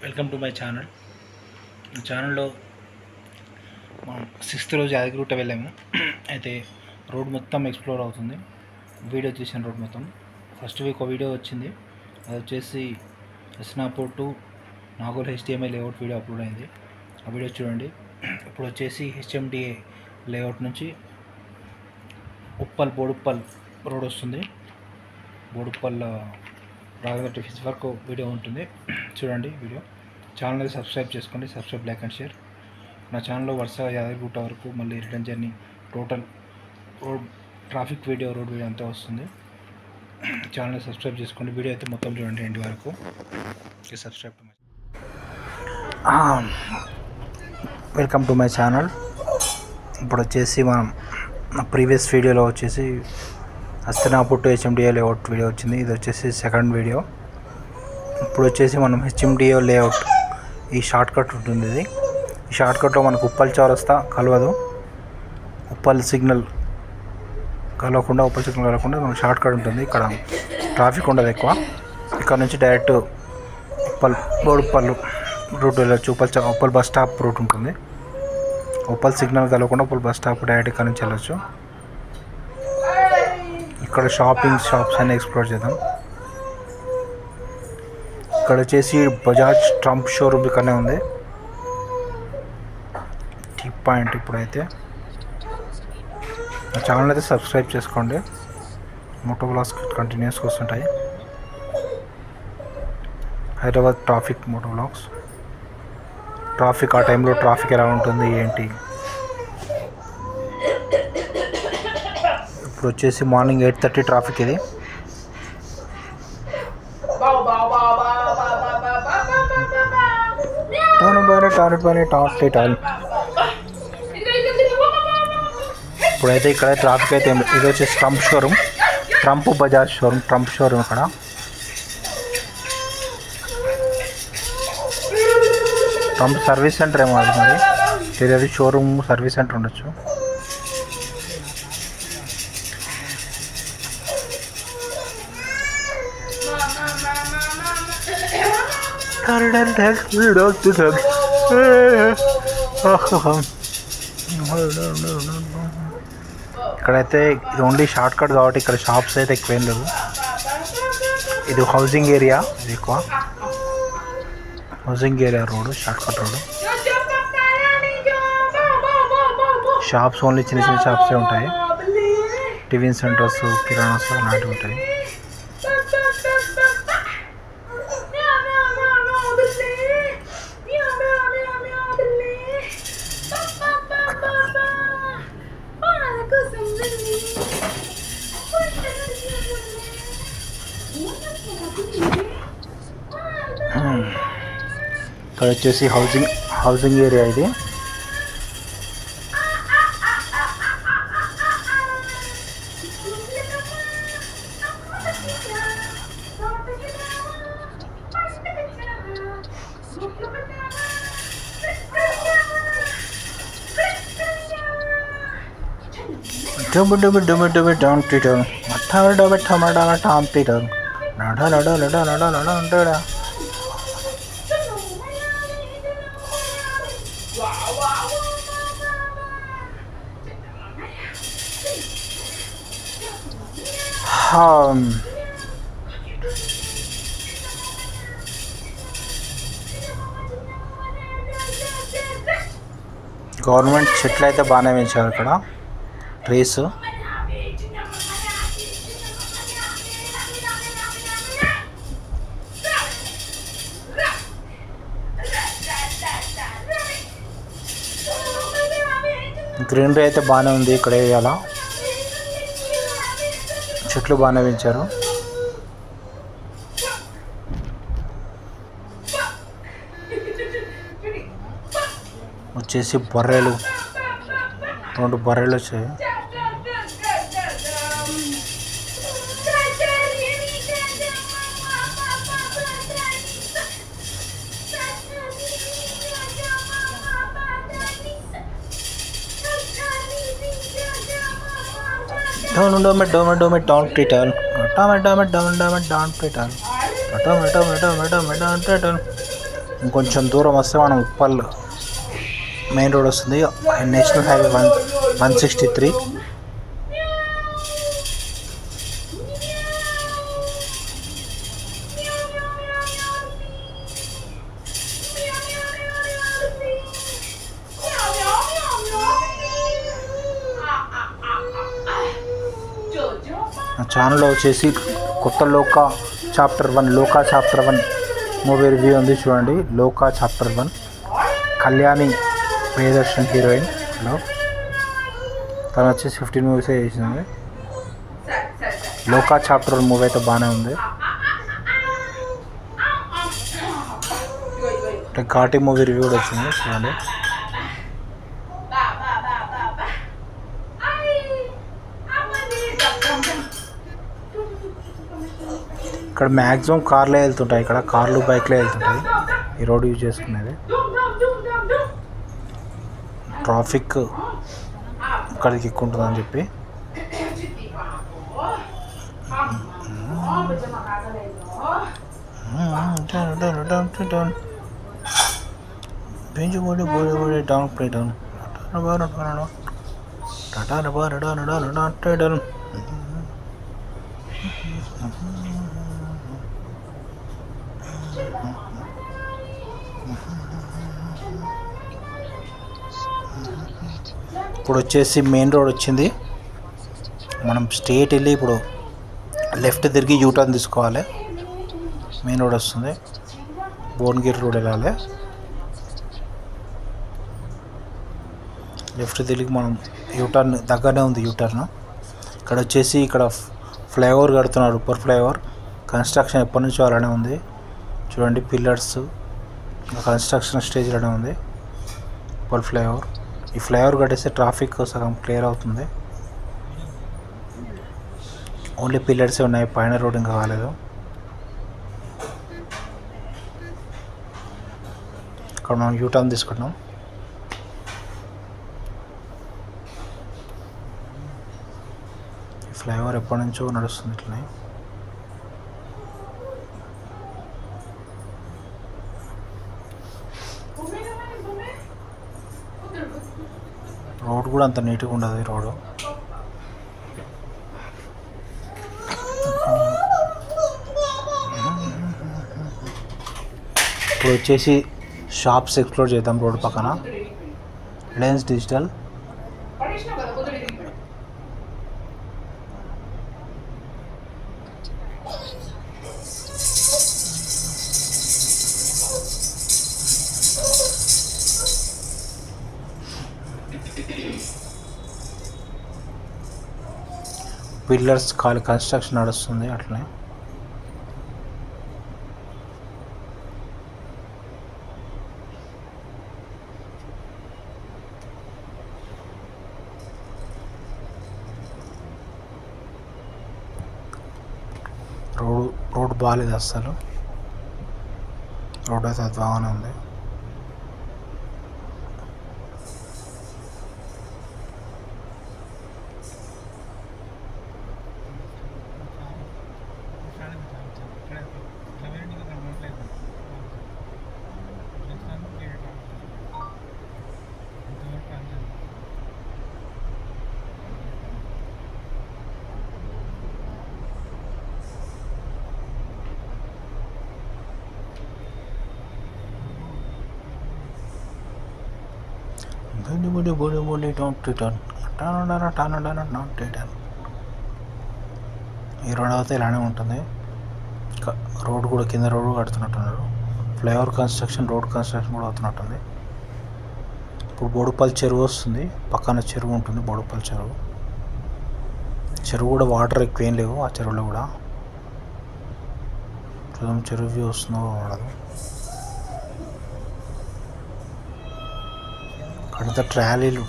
Welcome to my channel. ఈ ఛానల్లో మనం 6th రోజు యాదగిరిగుట్ట వెళ్ళాము. అయితే రోడ్ మొత్తం ఎక్స్ప్లోర్ అవుతుంది. వీడియో తీసిన రోడ్ మొత్తం ఫస్ట్ వీక్ ఒక వీడియో వచ్చింది. అది వచ్చేసి Hasnapur to Nagole HDMI layout video upload అయింది. ఆ వీడియో చూడండి. ఇప్పుడు వచ్చేసి HMDA లేఅవుట్ నుంచి బోడుప్పల్ రోడ్ వస్తుంది. బోడుప్పల్ రాఘవ టిఫిన్స్ వరకు వీడియో ఉంటుంది. చూడండి వీడియో. ఛానల్ని సబ్స్క్రైబ్ చేసుకోండి. Subscribe, like and share. నా ఛానల్లో వరుసగా యాదగిరిగుట్ట వరకు మళ్ళీ return journey total road traffic video, road video అంతా వస్తుంది. ఛానల్ని సబ్స్క్రైబ్ చేసుకోండి. వీడియో అయితే మొత్తం చూడండి ఎండ్ వరకు. Subscribe to my welcome to my channel. ఇప్పుడు వచ్చేసి మనం ప్రీవియస్ వీడియోలో వచ్చేసి Hastinapur to HMDA layout video వచ్చింది. ఇది వచ్చేసి సెకండ్ వీడియో. ఇప్పుడు వచ్చేసి మనం HMDA లేఅవుట్ ఈ షార్ట్ కట్ ఉంటుంది. ఇది ఈ షార్ట్ కట్లో మనకు ఉప్పల్ చౌరస్తా కలవదు. ఉప్పల్ సిగ్నల్ కలవకుండా మనకు షార్ట్ కట్ ఉంటుంది. ఇక్కడ ట్రాఫిక్ ఉండదు ఎక్కువ. ఇక్కడ నుంచి డైరెక్ట్ బోడుప్పల్ రూట్ వెళ్ళచ్చు. ఉప్పల్ బస్ స్టాప్ రూట్ ఉంటుంది. ఉప్పల్ సిగ్నల్ కలవకుండా ఉప్పల్ బస్ స్టాప్ డైరెక్ట్ ఇక్కడ నుంచి వెళ్ళచ్చు. ఇక్కడ షాప్స్ అన్ని ఎక్స్ప్లోర్ చేద్దాం. ఇక్కడ వచ్చేసి బజాజ్ ట్రంప్ షోరూమ్ ఇక్కడనే ఉంది. T point. ఇప్పుడైతే నా ఛానల్ అయితే సబ్స్క్రైబ్ చేసుకోండి. మోటో వ్లాగ్స్ కంటిన్యూస్గా వస్తుంటాయి. Hyderabad traffic moto vlogs. Traffic ఆ టైంలో ట్రాఫిక్ ఎలా ఉంటుంది ఏంటి. ఇప్పుడు వచ్చేసి మార్నింగ్ 8:30 ట్రాఫిక్. ఇది ఇప్పుడైతే ఇక్కడ ట్రాఫిక్ అయితే ఇది వచ్చేసి Trump Bajaj showroom. Trump showroom ఇక్కడ ట్రంప్ సర్వీస్ సెంటర్ ఏమో అది మరి తెలియదు. షోరూమ్ సర్వీస్ సెంటర్ ఉండొచ్చు. ఇక్కడైతే ఇది ఓన్లీ షార్ట్ కట్ కాబట్టి ఇక్కడ షాప్స్ అయితే ఎక్కువేం లేవు. ఇది హౌసింగ్ ఏరియా. ఇది ఎక్కువ housing area road, short cut road. Shops only చిన్న చిన్న షాప్సే ఉంటాయి. టిఫిన్ సెంటర్స్, కిరాణాస్ అలాంటివి ఉంటాయి. ఇక్కడ వచ్చేసి హౌసింగ్ ఏరియా. ఇది గవర్నమెంట్ చెట్లు అయితే బాగానే పెంచారు ఇక్కడ. ట్రీస్ గ్రీనరీ అయితే బాగానే ఉంది ఇక్కడ ఏరియాలో. చెట్లు బాగానే పెంచారు. వచ్చేసి బర్రెలు, 2 బర్రెలు వచ్చాయి. Don't treat her. ఇంకొంచెం దూరం వస్తే మనం ఉప్పల్ మెయిన్ రోడ్ వస్తుంది. National highway 163. నా ఛానల్లో వచ్చేసి కొత్త లోకా చాప్టర్ 1 మూవీ రివ్యూ ఉంది, చూడండి. లోకా చాప్టర్ 1 కళ్యాణి ప్రియదర్శన్ హీరోయిన్లో. తను వచ్చేసి 15 మూవీసే చేసింది. లోకా చాప్టర్ 1 మూవీ అయితే బాగానే ఉంది. ఘాటి మూవీ రివ్యూ కూడా వచ్చింది, చూడండి. ఇక్కడ మ్యాక్సిమం కార్లే వెళ్తుంటాయి. ఇక్కడ కార్లు బైక్లే వెళ్తుంటాయి ఈ రోడ్ యూజ్ చేసుకునేది. ట్రాఫిక్ ఇక్కడికి ఎక్కువ ఉంటుందని చెప్పి ఇప్పుడు వచ్చేసి మెయిన్ రోడ్ వచ్చింది. మనం స్ట్రేట్ వెళ్ళి ఇప్పుడు లెఫ్ట్ తిరిగి యూటర్న్ తీసుకోవాలి. మెయిన్ రోడ్ వస్తుంది. భువనగిరి రోడ్ వెళ్ళాలి. లెఫ్ట్ తిరిగి మనం యూటర్న్ దగ్గరనే ఉంది. యూటర్న్ ఇక్కడ వచ్చేసి ఇక్కడ ఫ్లైఓవర్ కడుతున్నారు. ఉప్పర్ ఫ్లైఓవర్ కన్స్ట్రక్షన్ ఎప్పటి నుంచో అలానే ఉంది, చూడండి. పిల్లర్స్ కన్స్ట్రక్షన్ స్టేజ్లోనే ఉంది ఉప్పర్ ఫ్లైఓవర్. ఈ ఫ్లైఓవర్ కట్టేస్తే ట్రాఫిక్ సగం క్లియర్ అవుతుంది. ఓన్లీ పిల్లర్సే ఉన్నాయి, పైన రోడ్ ఇంకా కాలేదు. ఇక్కడ మనం యూటర్న్ తీసుకుంటాం. ఈ ఫ్లైఓవర్ ఎప్పటి నుంచో నడుస్తుంది ఇట్లనే. రోడ్ కూడా అంత నీట్గా ఉండదు ఈ రోడ్డు. ఇప్పుడు వచ్చేసి షాప్స్ ఎక్స్ప్లోర్ చేద్దాం. రోడ్ పక్కన రిలయన్స్ డిజిటల్, పిల్లర్స్ ఖాళీ కన్స్ట్రక్షన్ నడుస్తుంది అట్లనే. రోడ్ బాగాలేదు అస్సలు. రోడ్ అయితే బాగానే ఉంది. ఈ రోడ్ అయితే ఇలానే ఉంటుంది. రోడ్ కూడా కింద రోడ్ కడుతున్నట్టున్నారు. ఫ్లైఓవర్ కన్స్ట్రక్షన్, రోడ్ కన్స్ట్రక్షన్ కూడా అవుతున్నట్టుంది. ఇప్పుడు బోడుపల్లి చెరువు వస్తుంది. పక్కన చెరువు ఉంటుంది, బోడుపల్లి చెరువు. చెరువు కూడా వాటర్ ఎక్కువ ఏం లేవు ఆ చెరువులో కూడా. చూద్దాం చెరువు వ్యూ వస్తుందో రాదు. అక్కడంతా ట్రాలీలు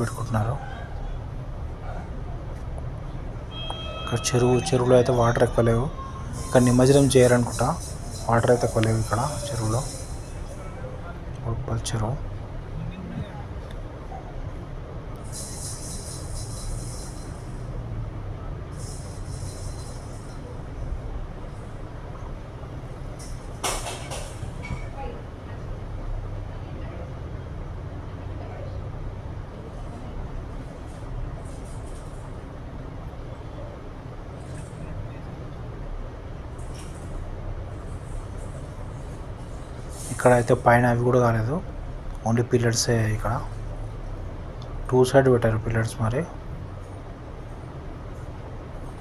పెట్టుకుంటున్నారు. ఇక్కడ చెరువులో అయితే వాటర్ ఎక్కువ లేవు. ఇక్కడ నిమజ్జనం చేయాలనుకుంటా, వాటర్ అయితే ఎక్కువ లేవు ఇక్కడ చెరువులో. బోడుపల్లి చెరువు. ఇక్కడ అయితే పైన అవి కూడా కాలేదు, ఓన్లీ పిల్లర్సే. ఇక్కడ 2 సైడ్ పెట్టారు పిల్లర్స్, మరి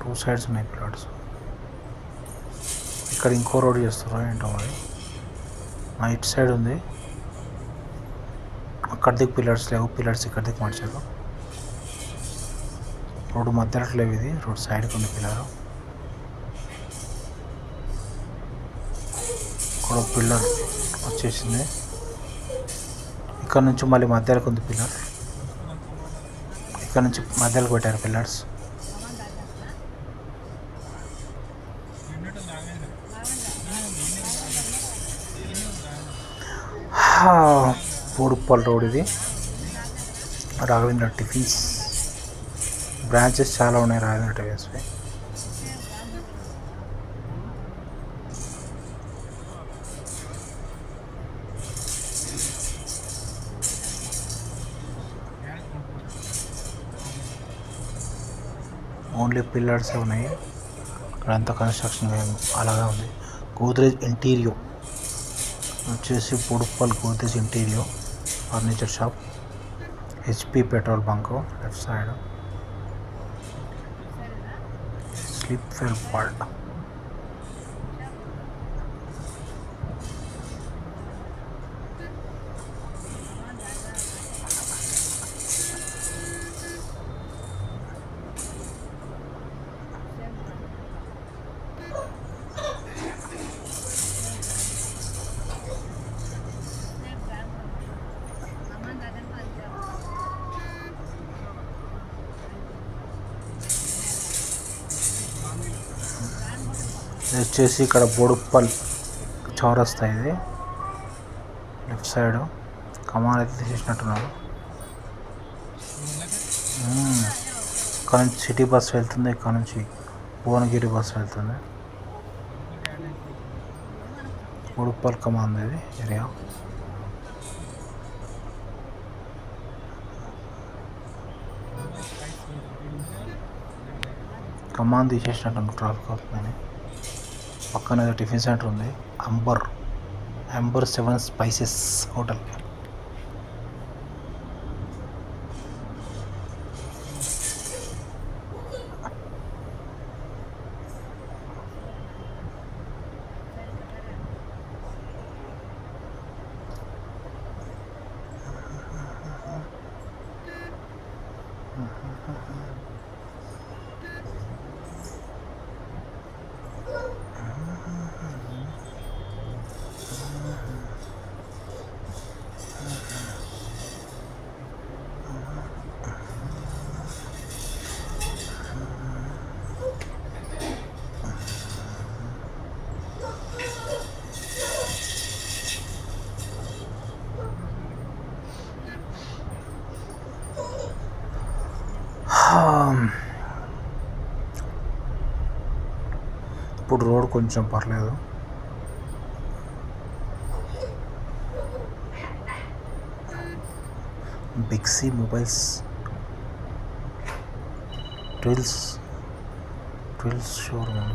2 సైడ్స్ ఉన్నాయి పిల్లర్స్. ఇక్కడ ఇంకో రోడ్ చేస్తారు ఏంటో మరి. ఇటు సైడ్ ఉంది, అక్కడ దిక్కు పిల్లర్స్ లేవు, పిల్లర్స్ ఇక్కడ దిక్కు మార్చారు. రోడ్డు మధ్యలో లేవు, ఇది రోడ్ సైడ్కి ఉంది పిల్లర్. ఇక్కడ పిల్లర్ వచ్చేసింది, ఇక్కడ నుంచి మళ్ళీ మధ్యలోకి ఉంది పిల్లర్, ఇక్కడ నుంచి మధ్యలోకి పెట్టారు పిల్లర్స్. బోడుప్పల్ రోడ్ ఇది, రాఘవేంద్ర టిఫిన్స్. బ్రాంచెస్ చాలా ఉన్నాయి రాఘవేంద్ర టిఫిన్స్వి. ఓన్లీ పిల్లర్సే ఉన్నాయి, ఇక్కడంతా కన్స్ట్రక్షన్ అలాగే ఉంది. గోద్రేజ్ ఇంటీరియో వచ్చేసి Boduppal Godrej Interio furniture shop. HP petrol bunk left side. స్లిప్ వెల్ పార్ట్. వచ్చేసి ఇక్కడ బోడుప్పల్ చౌరస్తా, ఇది లెఫ్ట్ సైడ్. కమాన్ అయితే తీసేసినట్టున్నారు. ఇక్కడ నుంచి సిటీ బస్ వెళ్తుంది, ఇక్కడ నుంచి భువనగిరి బస్ వెళ్తుంది. బోడుప్పల్ కమాన్ ఇది ఏరియా. కమాన్ తీసేసినట్టు ట్రాఫిక్ అవుతుందని. పక్కన ఏదో టిఫిన్ సెంటర్ ఉంది, అంబర్ 7 స్పైసెస్ హోటల్. ఇప్పుడు రోడ్ కొంచెం పర్లేదు. BigC mobiles, Twills showroom.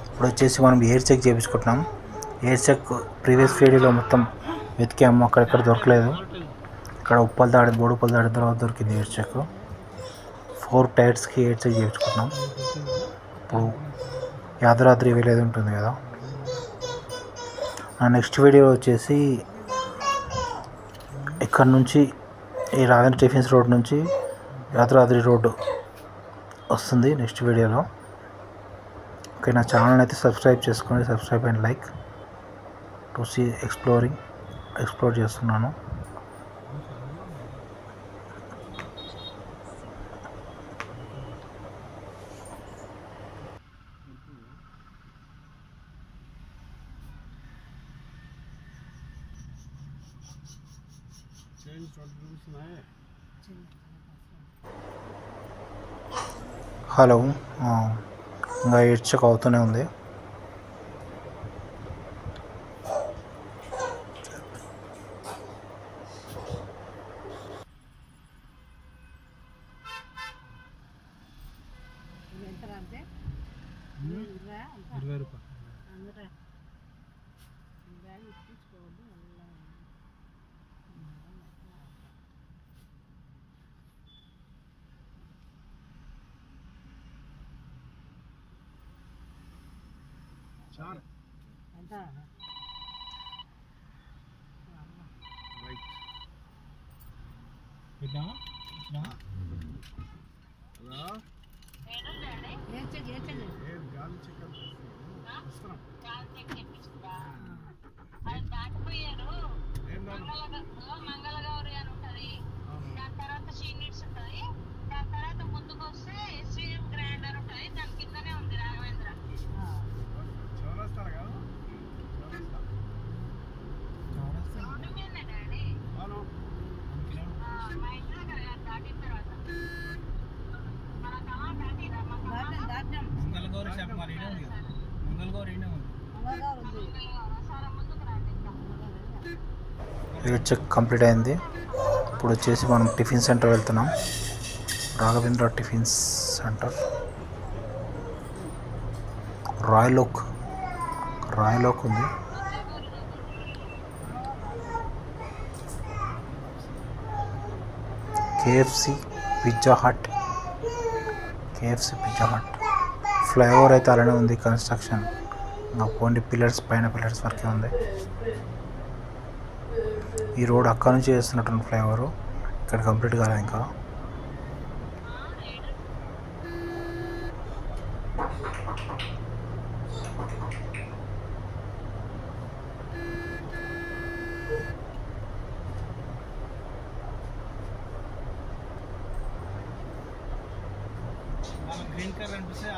ఇప్పుడు వచ్చేసి మనం ఎయిర్ చెక్ చేయించుకుంటున్నాం. ఎయిర్ చెక్ ప్రీవియస్ వీడియోలో మొత్తం వెతికాము, అక్కడెక్కడ దొరకలేదు. ఇక్కడ బోడుప్పల్ దాడిన తర్వాత దొరికింది ఎయిర్ చెక్. 4 టైర్స్కి ఎయిర్ చెక్ చేయించుకుంటున్నాం. ఇప్పుడు యాదాద్రి విలేజ్ ఉంటుంది కదా, నా నెక్స్ట్ వీడియో వచ్చేసి ఇక్కడ నుంచి ఈ రాఘవేంద్ర టిఫిన్స్ రోడ్ నుంచి యాదాద్రి రోడ్డు వస్తుంది నెక్స్ట్ వీడియోలో. ఓకే, నా ఛానల్ అయితే సబ్స్క్రైబ్ చేసుకోండి. Subscribe and like to see explore చేస్తున్నాను. హలో, ఇంకా ఎయిర్ చెక్ అవుతూనే ఉంది. మంగళగౌరి అని ఉంటుంది. దాని తర్వాత షీనిట్స్ ఉంటుంది. దాని తర్వాత ముందుకు వస్తే శ్రీరామ్ గ్రాండ్ అని ఉంటుంది. దాని కిందనే ఉంది రాఘవేంద్ర. డాడీ మా ఇంటి దగ్గర దాటిన తర్వాత మన కళ దాటిరా మంగళగౌరి షాప్ మరి మంగళగౌరి ముందుకు రండి. ఇది వచ్చి కంప్లీట్ అయింది. ఇప్పుడు వచ్చేసి మనం టిఫిన్ సెంటర్ వెళ్తున్నాం. రాఘవేంద్ర టిఫిన్ సెంటర్, రాయల్ ఓక్ ఉంది. కేఎఫ్సి పిజ్జా హట్ ఫ్లైఓవర్ అయితే అలానే ఉంది. కన్స్ట్రక్షన్ ఓన్లీ పిల్లర్స్, పైన పిల్లర్స్ వరకే ఉంది. ఈ రోడ్ అక్కడ నుంచి చేస్తున్నట్టు ఫ్లైఓవర్ ఇక్కడ కంప్లీట్ కాలేదు ఇంకా. గ్రీన్ కలర్ అనిపిస్తే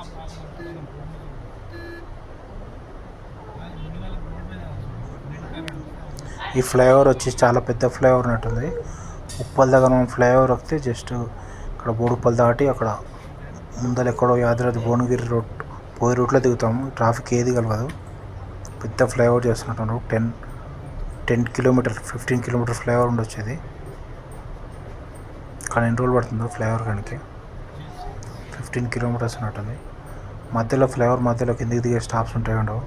ఈ ఫ్లైఓవర్ వచ్చి చాలా పెద్ద ఫ్లైఓవర్ ఉన్నట్టుంది. ఉప్పల్ దగ్గర మనం ఫ్లైఓవర్ వస్తే జస్ట్ ఇక్కడ బోడుప్పల్ దాటి అక్కడ ముందర ఎక్కడో యాదాద్రి భువనగిరి రోడ్ పోయే రూట్లో దిగుతాము. ట్రాఫిక్ ఏది కలవదు. పెద్ద ఫ్లైఓవర్ చేస్తున్నట్టు 10 కిలోమీటర్ 15 కిలోమీటర్ ఫ్లైఓవర్ ఉండొచ్చు. ఇది కానీ ఎన్ని రోజులు పడుతుందో ఫ్లైఓవర్ కానీ 15 కిలోమీటర్స్ ఉన్నట్టుంది. మధ్యలో ఫ్లైఓవర్ మధ్యలో కిందికి దిగే స్టాప్స్ ఉంటాయి ఉండవు.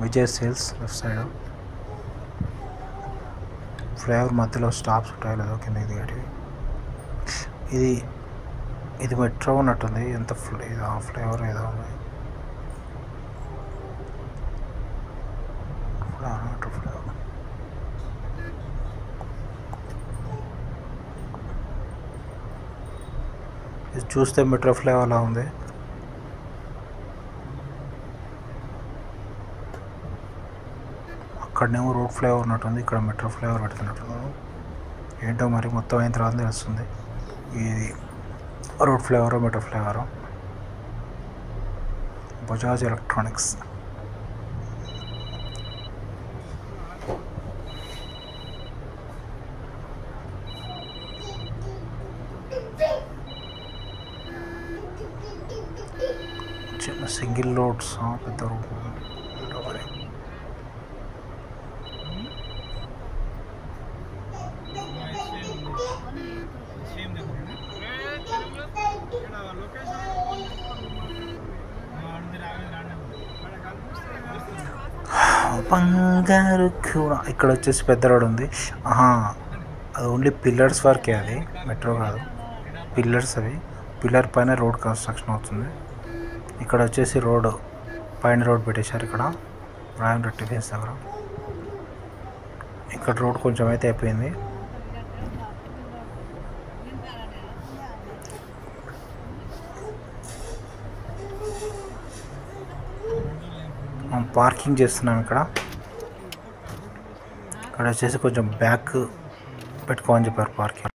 Vijay sales left side flyover మధ్యలో స్టాప్స్ ఉంటాయి లేదో కిందికి దిగేటివి. ఇది మెట్రో ఉన్నట్టుంది. ఎంత ఫ్లైఓవర్ ఏదో ఉంది. ఇది చూస్తే మెట్రో ఫ్లైఓవర్ అలా ఉంది. అక్కడనేమో రోడ్ ఫ్లైఓవర్ ఉన్నట్టుంది. ఇక్కడ మెట్రో ఫ్లైఓవర్ పెడుతున్నట్టున్నారు. ఏంటో మరి మొత్తం అయిన తర్వాత తెలుస్తుంది ఇది road flyover metro flyover. Bajaj electronics. చిన్న సింగిల్ రోడ్స్, పెద్ద రోడ్. బంగారు కూడా ఇక్కడ వచ్చేసి పెద్ద రోడ్ ఉంది. అది ఓన్లీ పిల్లర్స్ వరకే, అది మెట్రో కాదు. పిల్లర్స్ అవి పిల్లర్ పైన రోడ్ కన్స్ట్రక్షన్ అవుతుంది. ఇక్కడ వచ్చేసి రోడ్ పైన రోడ్ పెట్టేశారు. ఇక్కడ రాయల్ టిఫిన్స్ దగ్గర ఇక్కడ రోడ్ కొంచెం అయితే అయిపోయింది. పార్కింగ్ చేస్తున్నాం. ఇక్కడ వచ్చేసి కొంచెం బ్యాక్ పెట్టుకోమని చెప్పారు పార్కింగ్.